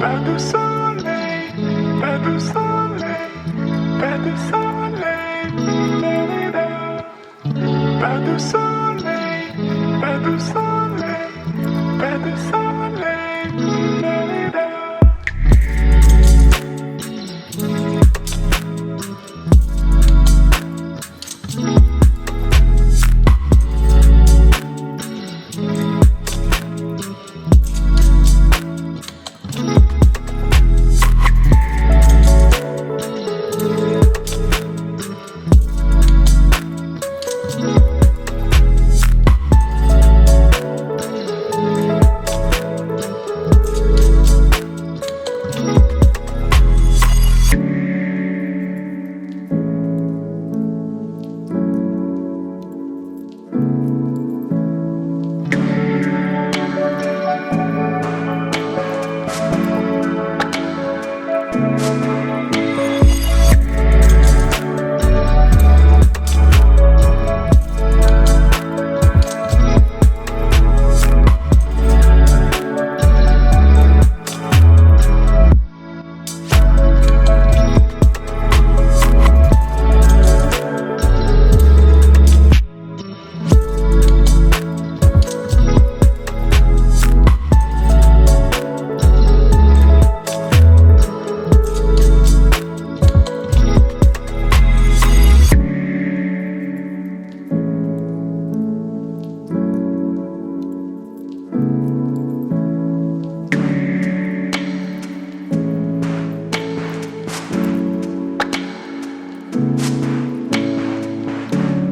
Pas de soleil, pas de soleil, pas de soleil, pas de soleil, pas de soleil, pas de soleil.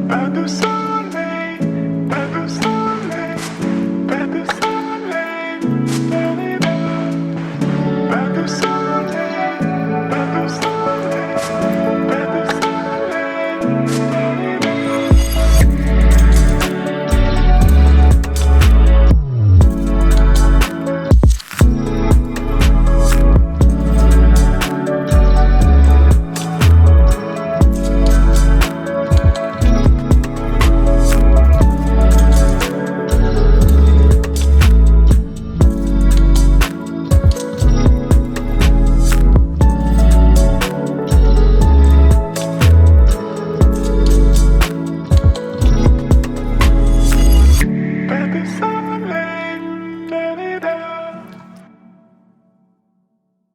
Pas de soleil, pas de soleil, pas de soleil, pas de soleil.